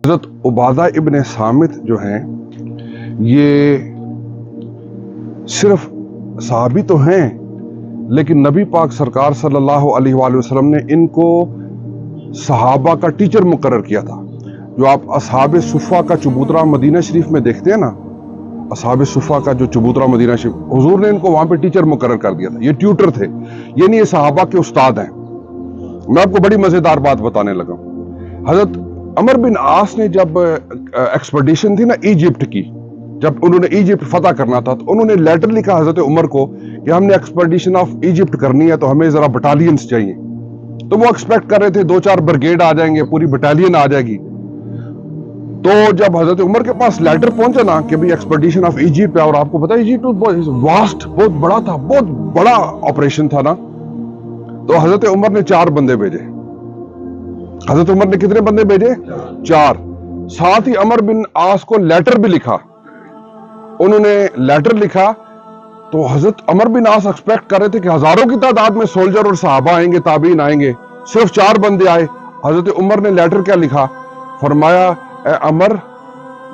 حضرت عبادہ ابن صامت جو ہیں یہ صرف صحابی تو ہیں، لیکن نبی پاک سرکار صلی اللہ علیہ وآلہ وسلم نے ان کو صحابہ کا ٹیچر مقرر کیا تھا۔ جو آپ اصحاب صفہ کا چبوترا مدینہ شریف میں دیکھتے ہیں نا، اصحاب صفہ کا جو چبوترا مدینہ شریف، حضور نے ان کو وہاں پہ ٹیچر مقرر کر دیا تھا، یہ ٹیوٹر تھے، یعنی یہ صحابہ کے استاد ہیں۔ میں آپ کو بڑی مزیدار بات بتانے لگا ہوں۔ حضرت عمر بن عاص نے جب ایکسپیڈیشن تھی نا ایجپٹ کی، جب انہوں نے ایجپٹ فتح کرنا تھا تو انہوں نے لیٹر لکھا حضرت عمر کو کہ ہم نے ایکسپیڈیشن آف ایجپٹ کرنی ہے تو ہمیں ذرا بٹالینز چاہیے۔ تو وہ ایکسپیکٹ کر رہے تھے 2-4 بریگیڈ آ جائیں گے، پوری بٹالین آ جائے گی۔ تو جب حضرت عمر کے پاس لیٹر پہنچا نا کہ بھی ایکسپیڈیشن آف ایجپٹ ہے، اور آپ کو پتا ہے ایجپٹ واسٹ بہت بڑا تھا، بہت بڑا آپریشن تھا نا، تو حضرت عمر نے 4 بندے بھیجے۔ حضرت عمر نے کتنے بندے بھیجے؟ 4۔ ساتھ ہی عمر بن عاص کو لیٹر بھی لکھا۔ انہوں نے لیٹر لکھا تو حضرت عمر بن عاص ایکسپیکٹ کر رہے تھے کہ ہزاروں کی تعداد میں سولجر اور صحابہ آئیں گے، تابعین آئیں گے، صرف 4 بندے آئے۔ حضرت عمر نے لیٹر کیا لکھا؟ فرمایا اے عمر،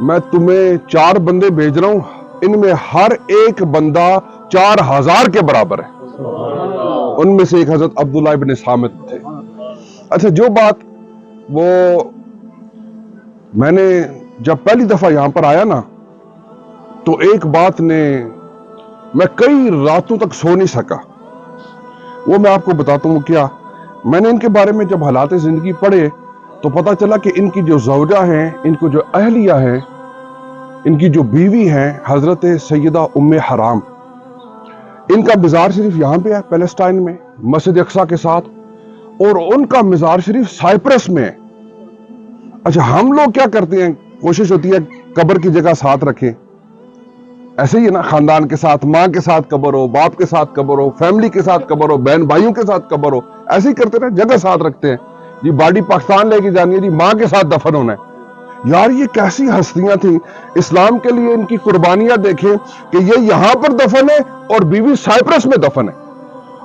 میں تمہیں 4 بندے بھیج رہا ہوں، ان میں ہر ایک بندہ 4000 کے برابر ہے۔ ان میں سے ایک حضرت عبداللہ ابن صامت تھے۔ اچھا، جو بات وہ میں نے جب پہلی دفعہ یہاں پر آیا نا تو ایک بات نے میں کئی راتوں تک سو نہیں سکا، وہ میں آپ کو بتاتا ہوں کیا۔ میں نے ان کے بارے میں جب حالات زندگی پڑھے تو پتا چلا کہ ان کی جو زوجہ ہیں، ان کو جو اہلیہ ہیں، ان کی جو بیوی ہیں حضرت سیدہ ام حرام، ان کا مزار شریف یہاں پہ ہے پیلسٹائن میں مسجد اقصی کے ساتھ، اور ان کا مزار شریف سائپرس میں ہے۔ اچھا، ہم لوگ کیا کرتے ہیں، کوشش ہوتی ہے قبر کی جگہ ساتھ رکھیں، ایسے ہی ہے نا، خاندان کے ساتھ، ماں کے ساتھ قبر ہو، باپ کے ساتھ قبر ہو، فیملی کے ساتھ قبر ہو، بہن بھائیوں کے ساتھ قبر ہو، ایسے ہی کرتے ہیں، جگہ ساتھ رکھتے ہیں جی، باڈی پاکستان لے کے جانی ہے جی، ماں کے ساتھ دفن ہونا ہے۔ یار یہ کیسی ہستیاں تھیں، اسلام کے لیے ان کی قربانیاں دیکھیں کہ یہ یہاں پر دفن ہے اور بیوی سائپرس میں دفن ہے۔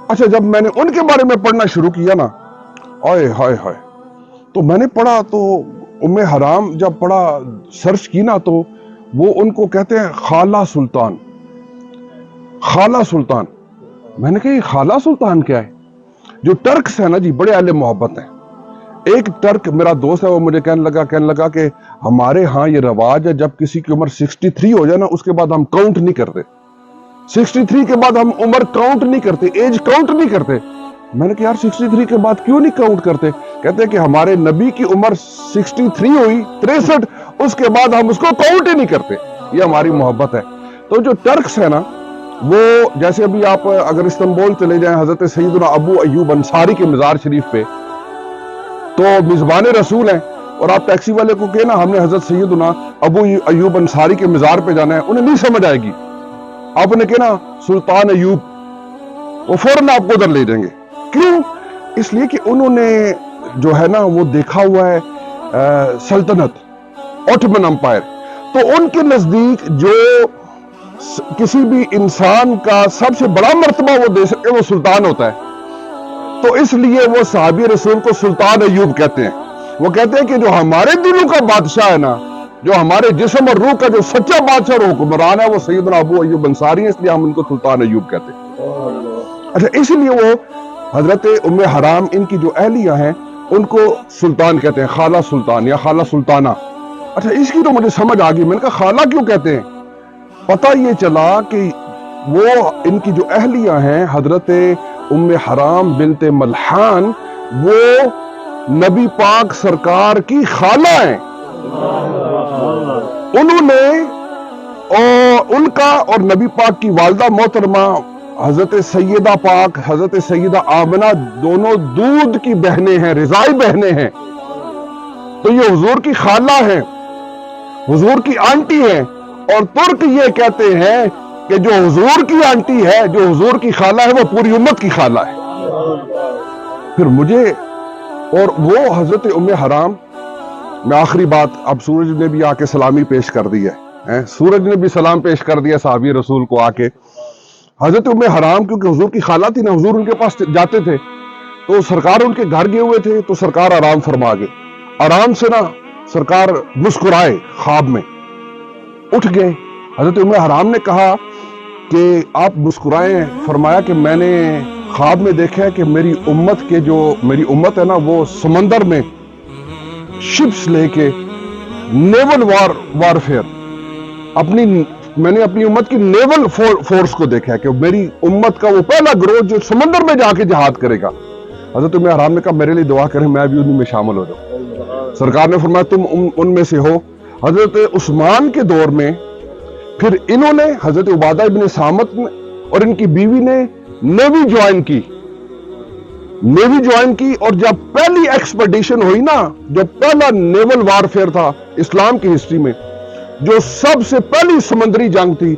اچھا، جب میں نے ان کے بارے میں پڑھنا شروع کیا نا، آئے ہائے ہائے، تو میں نے پڑھا تو ام حرام جب پڑھا سرچ کی نا تو وہ ان کو کہتے ہیں خالہ سلطان۔ خالہ سلطان، میں نے کہا یہ خالہ سلطان کیا ہے؟ جو ٹرکس ہیں نا جی، بڑے اہل محبت ہیں۔ ایک ٹرک میرا دوست ہے، وہ مجھے کہنے لگا کہ ہمارے ہاں یہ رواج ہے جب کسی کی عمر 63 ہو جائے نا اس کے بعد ہم کاؤنٹ نہیں کرتے، 63 کے بعد ہم عمر کاؤنٹ نہیں کرتے، ایج کاؤنٹ نہیں کرتے۔ میں نے کہا یار 63 کے بعد کیوں نہیں کاؤنٹ کرتے؟ کہتے ہیں کہ ہمارے نبی کی عمر 63 ہوئی، 63، اس کے بعد ہم اس کو کاؤنٹ ہی نہیں کرتے، یہ ہماری محبت ہے۔ تو جو ٹرکس ہے نا، وہ جیسے ابھی آپ اگر استنبول چلے جائیں حضرت سیدنا ابو ایوب انصاری کے مزار شریف پہ، تو میزبان رسول ہیں، اور آپ ٹیکسی والے کو کہنا ہم نے حضرت سیدنا ابو ایوب انصاری کے مزار پہ جانا ہے، انہیں نہیں سمجھ آئے گی۔ آپ نے کہنا سلطان ایوب، وہ فوراً آپ کو ادھر لے جائیں گے۔ کیوں؟ اس لیے کہ انہوں نے جو ہے نا وہ دیکھا ہوا ہے سلطنت، اوٹمن امپائر، تو ان کے نزدیک جو کسی بھی انسان کا سب سے بڑا مرتبہ وہ دے سکے وہ سلطان ہوتا ہے۔ تو اس لیے وہ صحابی رسول کو سلطان ایوب کہتے ہیں۔ وہ کہتے ہیں کہ جو ہمارے دلوں کا بادشاہ ہے نا، جو ہمارے جسم اور روح کا جو سچا بادشاہ اور حکمران ہے، وہ سیدنا ابو ایوب انصاری ہے، اس لیے ہم ان کو سلطان ایوب کہتے ہیں۔ اچھا، اس لیے وہ حضرت ام حرام، ان کی جو اہلیہ ہیں، ان کو سلطان کہتے ہیں، خالہ سلطان یا خالہ سلطانہ۔ اچھا، اس کی تو مجھے سمجھ آ گئی، میں نے کہا خالہ کیوں کہتے ہیں؟ پتہ یہ چلا کہ وہ ان کی جو اہلیہ ہیں حضرت ام حرام بنت ملحان، وہ نبی پاک سرکار کی خالہ ہیں۔ انہوں نے اور ان کا اور نبی پاک کی والدہ محترمہ حضرت سیدہ پاک حضرت سیدہ آمنہ دونوں دودھ کی بہنیں ہیں، رضائی بہنیں ہیں، تو یہ حضور کی خالہ ہیں، حضور کی آنٹی ہیں۔ اور ترک یہ کہتے ہیں کہ جو حضور کی آنٹی ہے، جو حضور کی خالہ ہے، وہ پوری امت کی خالہ ہے۔ پھر مجھے اور وہ حضرت ام حرام، میں آخری بات، اب سورج نے بھی آ کے سلامی پیش کر دی ہے، سورج نے بھی سلام پیش کر دیا صحابی رسول کو آ کے۔ حضرت ام حرام کیونکہ حضور کی خالہ تھی نا، حضور ان کے پاس جاتے تھے تو سرکار ان کے گھر گئے ہوئے تھے تو سرکار آرام فرما گئے، آرام سے نا سرکار مسکرائے خواب میں, اٹھ گئے. حضرت ام حرام نے کہا کہ آپ مسکرائیں. فرمایا کہ میں نے خواب میں دیکھا ہے کہ میری امت ہے نا, وہ سمندر میں شپس لے کے نیول وارفیئر میں نے اپنی امت کی نیول فورس کو دیکھا ہے کہ میری امت کا وہ پہلا گروہ جو سمندر میں جا کے جہاد کرے گا. حضرت ام حرام نے کہا میرے لیے دعا کریں, میں بھی انہیں میں شامل ہو جاؤں. سرکار نے فرمایا تم ان میں سے ہو. حضرت عثمان کے دور میں پھر انہوں نے, حضرت عبادہ ابن صامت اور ان کی بیوی نے نیوی جوائن کی, اور جب پہلی ایکسپیڈیشن ہوئی نا, جو پہلا نیول وارفیئر تھا اسلام کی ہسٹری میں, جو سب سے پہلی سمندری جنگ تھی,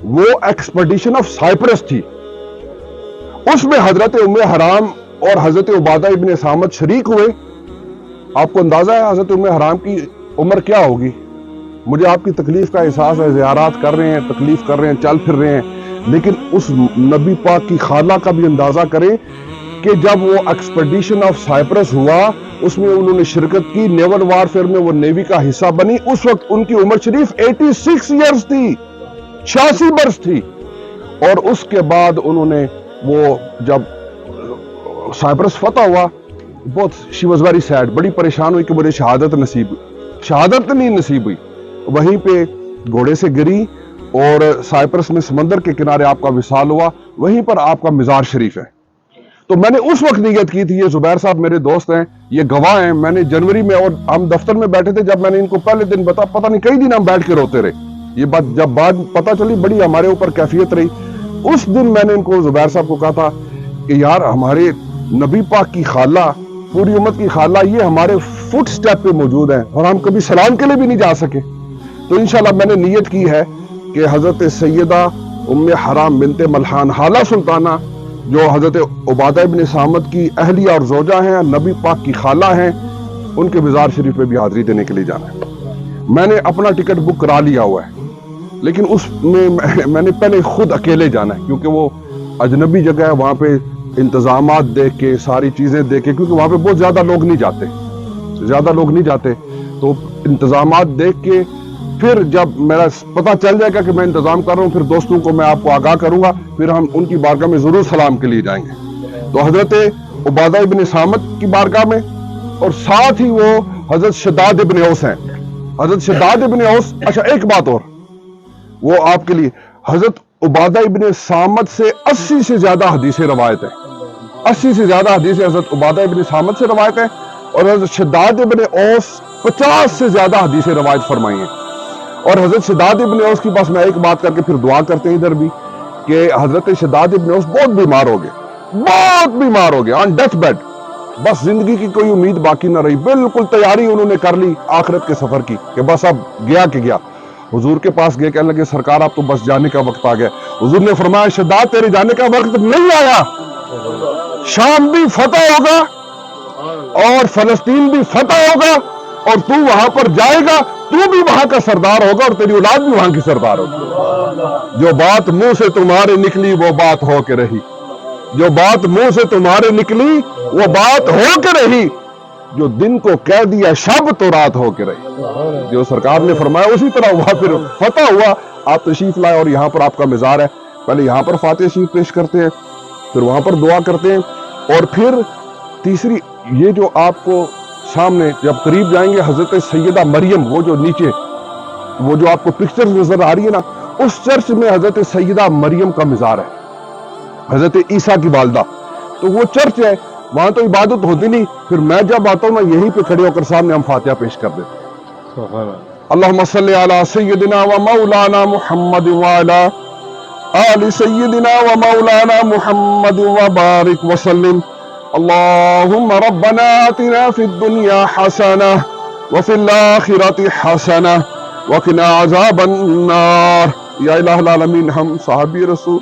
وہ ایکسپیڈیشن آف سائپرس تھی. اس میں حضرت ام حرام اور حضرت عبادہ ابن صامت شریک ہوئے. آپ کو اندازہ ہے حضرت ام حرام کی عمر کیا ہوگی؟ مجھے آپ کی تکلیف کا احساس ہے, زیارات کر رہے ہیں, تکلیف کر رہے ہیں, چل پھر رہے ہیں, لیکن اس نبی پاک کی خالہ کا بھی اندازہ کریں کہ جب وہ ایکسپیڈیشن آف سائپرس ہوا, اس میں انہوں نے شرکت کی, نیول وارفیئر میں وہ نیوی کا حصہ بنی. اس وقت ان کی عمر شریف 86 ایئرز تھی, 86 برس تھی. اور اس کے بعد انہوں نے وہ جب سائپرس فتح ہوا, بہت شی واز ویری سیڈ, بڑی پریشان ہوئی کہ مجھے شہادت نہیں نصیب ہوئی. وہیں پہ گھوڑے سے گری اور سائپرس میں سمندر کے کنارے آپ کا وصال ہوا. وہیں پر آپ کا مزار شریف ہے. تو میں نے اس وقت نیت کی تھی, یہ زبیر صاحب میرے دوست ہیں, یہ گواہ ہیں, میں نے جنوری میں, اور ہم دفتر میں بیٹھے تھے, جب میں نے ان کو پہلے دن پتہ نہیں کئی دن ہم بیٹھ کے روتے رہے. یہ بات جب بعد پتہ چلی, بڑی ہمارے اوپر کیفیت رہی. اس دن میں نے ان کو, زبیر صاحب کو کہا تھا کہ یار ہمارے نبی پاک کی خالہ, پوری امت کی خالہ, یہ ہمارے فٹ سٹیپ پہ موجود ہیں اور ہم کبھی سلام کے لیے بھی نہیں جا سکے. تو انشاءاللہ میں نے نیت کی ہے کہ حضرت سیدہ ام حرام بنت ملحان حالہ سلطانہ, جو حضرت عبادہ ابن صامت کی اہلیہ اور زوجہ ہیں, نبی پاک کی خالہ ہیں, ان کے مزار شریف پہ بھی حاضری دینے کے لیے جانا ہے. میں نے اپنا ٹکٹ بک کرا لیا ہوا ہے, لیکن اس میں میں نے پہلے خود اکیلے جانا ہے, کیونکہ وہ اجنبی جگہ ہے. وہاں پہ انتظامات دیکھ کے, ساری چیزیں دیکھ کے, کیونکہ وہاں پہ بہت زیادہ لوگ نہیں جاتے, تو انتظامات دیکھ کے پھر جب میرا پتہ چل جائے گا کہ میں انتظام کر رہا ہوں, پھر دوستوں کو میں آپ کو آگاہ کروں گا, پھر ہم ان کی بارگاہ میں ضرور سلام کے لیے جائیں گے. تو حضرت عبادہ ابن صامت کی بارگاہ میں, اور ساتھ ہی وہ حضرت شداد ابن اوس ہیں. حضرت شداد ابن اوس, اچھا ایک بات اور, وہ آپ کے لیے, حضرت عبادہ ابن صامت سے 80 سے زیادہ حدیثیں روایت ہیں. 80 سے زیادہ حدیثیں حضرت عبادہ ابن صامت سے روایت ہیں, اور حضرت شداد ابن اوس 50 سے زیادہ حدیثیں روایت فرمائی ہیں. اور حضرت شداد ابن اوس کے پاس میں ایک بات کر کے پھر دعا کرتے ہیں ادھر بھی, کہ حضرت شداد ابن اوس بہت بیمار ہو گئے آن ڈیتھ بیڈ. بس زندگی کی کوئی امید باقی نہ رہی, بالکل تیاری انہوں نے کر لی آخرت کے سفر کی, کہ بس اب گیا کہ گیا. حضور کے پاس گئے, کہنے لگے سرکار آپ تو بس جانے کا وقت آ گیا. حضور نے فرمایا شداد تیرے جانے کا وقت نہیں آیا, شام بھی فتح ہوگا اور فلسطین بھی فتح ہوگا, اور تو وہاں پر جائے گا, تو بھی وہاں کا سردار ہوگا اور تیری اولاد بھی وہاں کی سردار ہوگی. جو بات منہ سے تمہارے نکلی وہ بات ہو کے رہی, جو بات منہ سے تمہارے نکلی وہ بات ہو کے رہی, جو دن کو کہہ دیا شب تو رات ہو کے رہی. جو سرکار نے فرمایا اسی طرح ہوا, پھر فتح ہوا, آپ تشریف لائے, اور یہاں پر آپ کا مزار ہے. پہلے یہاں پر فاتحہ شریف پیش کرتے ہیں, پھر وہاں پر دعا کرتے ہیں, اور پھر تیسری یہ جو آپ کو سامنے جب قریب جائیں گے, حضرت سیدہ مریم, وہ جو نیچے وہ جو آپ کو پکچر نظر آ رہی ہے نا, اس چرچ میں حضرت سیدہ مریم کا مزار ہے, حضرت عیسیٰ کی والدہ. تو وہ چرچ ہے, وہاں تو عبادت ہوتی نہیں. پھر میں جب آتا ہوں نا, یہیں پہ کھڑے ہو کر سامنے ہم فاتحہ پیش کر دیتے ہیں. اللہم صلی علی سیدنا و مولانا محمد وعلی آل سیدنا و مولانا محمد وبارک وسلم. اللہم ربنا آتنا فی الدنیا حسنہ وفی الآخرۃ حسنہ وقنا عذاب النار. یا الہ العالمین, ہم صحابی رسول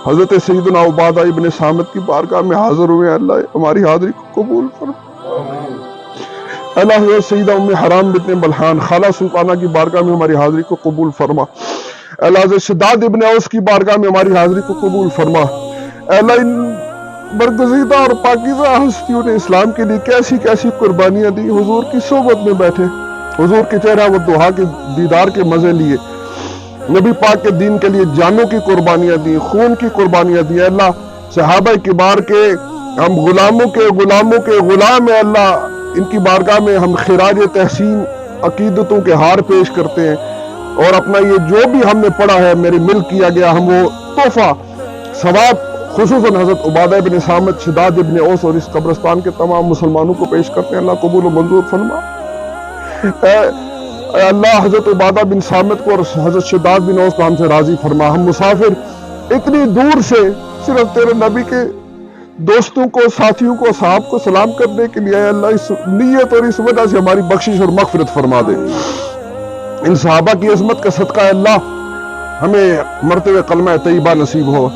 حضرت سیدنا عبادہ ابن صامت کی بارگاہ میں حاضر ہوئے ہیں. اللہ ہماری حاضری کو قبول فرما. اللہ حضرت سیدہ ام حرام بنت ملحان خالہ سلطانہ کی بارگاہ میں ہماری حاضری کو قبول فرما. اللہ حضرت شداد ابن اوس کی بارگاہ میں ہماری حاضری کو قبول فرما. اللہ ان برگزیدہ اور پاکیزہ ہستیوں نے اسلام کے لیے کیسی کیسی قربانیاں دی، حضور کی صحبت میں بیٹھے، حضور کے چہرہ و دعا کے دیدار کے مزے لیے، نبی پاک کے دین کے لیے جانوں کی قربانیاں دی، خون کی قربانیاں دی۔ اللہ صحابہ کبار کے ہم غلاموں کے غلام ہیں، اللہ ان کی بارگاہ میں ہم خراج تحسین عقیدتوں کے ہار پیش کرتے ہیں، اور اپنا یہ جو بھی ہم نے پڑھا ہے میرے مل کیا گیا، ہم وہ تحفہ ثواب خصوصاً حضرت عبادہ بن صامت، شداد ابن اوس اور اس قبرستان کے تمام مسلمانوں کو پیش کرتے ہیں۔ اللہ قبول و منظور فرما۔ اے اللہ حضرت عبادہ بن صامت کو اور حضرت شداد بن اوس کو ہم سے راضی فرما۔ ہم مسافر اتنی دور سے صرف تیرے نبی کے دوستوں کو، ساتھیوں کو، صحاب کو سلام کرنے کے لیے، اے اللہ اس نیت اور اس وجہ سے ہماری بخشش اور مغفرت فرما دے۔ ان صحابہ کی عظمت کا صدقہ اے اللہ ہمیں مرتے ہوئے کلمہ طیبہ نصیب ہو،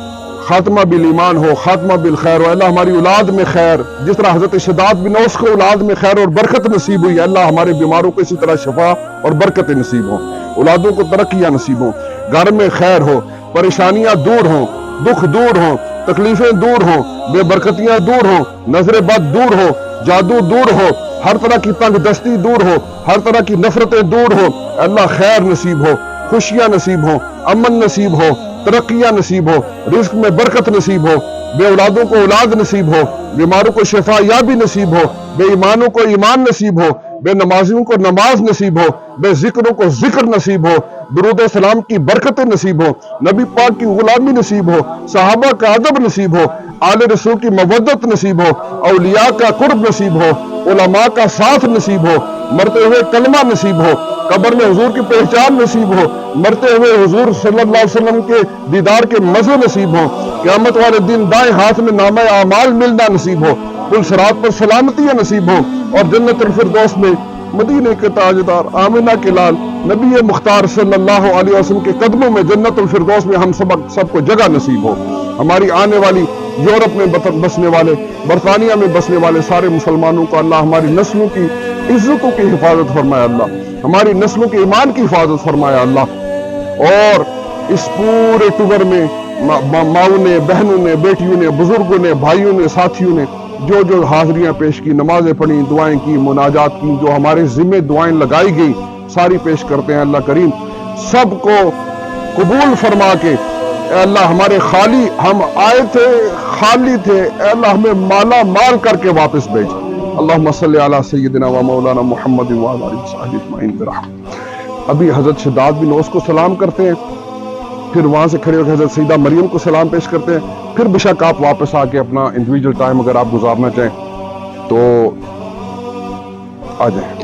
خاتمہ بالایمان ہو، خاتمہ بالخیر ہو۔ اللہ ہماری اولاد میں خیر، جس طرح حضرت شداد بن اوس کو اولاد میں خیر اور برکت نصیب ہوئی، اللہ ہمارے بیماروں کو اسی طرح شفا اور برکت نصیب ہو، اولادوں کو ترقیاں نصیب ہوں، گھر میں خیر ہو، پریشانیاں دور ہوں، دکھ دور ہوں، تکلیفیں دور ہوں، بے برکتیاں دور ہوں، نظر بد دور ہو، جادو دور ہو، ہر طرح کی تنگ دستی دور ہو، ہر طرح کی نفرتیں دور ہو۔ اللہ خیر نصیب ہو، خوشیاں نصیب ہو، امن نصیب ہو، ترقیاں نصیب ہو، رزق میں برکت نصیب ہو، بے اولادوں کو اولاد نصیب ہو، بیماروں کو شفا یابی نصیب ہو، بے ایمانوں کو ایمان نصیب ہو، بے نمازیوں کو نماز نصیب ہو، بے ذکروں کو ذکر نصیب ہو، درود و سلام کی برکتیں نصیب ہو، نبی پاک کی غلامی نصیب ہو، صحابہ کا ادب نصیب ہو، آل رسول کی مودت نصیب ہو، اولیاء کا قرب نصیب ہو، علماء کا ساتھ نصیب ہو، مرتے ہوئے کلمہ نصیب ہو، قبر میں حضور کی پہچان نصیب ہو، مرتے ہوئے حضور صلی اللہ علیہ وسلم کے دیدار کے مزے نصیب ہو، قیامت والے دن دائیں ہاتھ میں نامہ اعمال ملنا نصیب ہو، پل صراط پر سلامتیاں نصیب ہو، اور جنت الفردوس میں مدینے کے تاجدار آمنہ کے لال نبی مختار صلی اللہ علیہ وسلم کے قدموں میں جنت الفردوس میں ہم سب کو جگہ نصیب ہو۔ ہماری آنے والی یورپ میں بسنے والے، برطانیہ میں بسنے والے سارے مسلمانوں کو اللہ ہماری نسلوں کی عزتوں کی حفاظت فرمائے، اللہ ہماری نسلوں کے ایمان کی حفاظت فرمائے اللہ، اور اس پورے ٹور میں ماؤں نے، بہنوں نے، بیٹیوں نے، بزرگوں نے، بھائیوں نے، ساتھیوں نے جو حاضریاں پیش کی، نمازیں پڑھی، دعائیں کی، مناجات کی، جو ہمارے ذمہ دعائیں لگائی گئی ساری پیش کرتے ہیں۔ اللہ کریم سب کو قبول فرما کے، اے اللہ ہمارے ہم آئے تھے خالی تھے، اے اللہ ہمیں مالا مال کر کے واپس بھیج۔ اللہم صلی علی سیدنا و مولانا محمد وعلی آلہ وصحبہ اجمعین برحمتک۔ ابھی حضرت شداد بن اوس کو سلام کرتے ہیں، پھر وہاں سے کھڑے ہو کے حضرت سیدہ مریم کو سلام پیش کرتے ہیں، پھر بے شک آپ واپس آ کے اپنا انڈیویجول ٹائم اگر آپ گزارنا چاہیں تو آ جائیں۔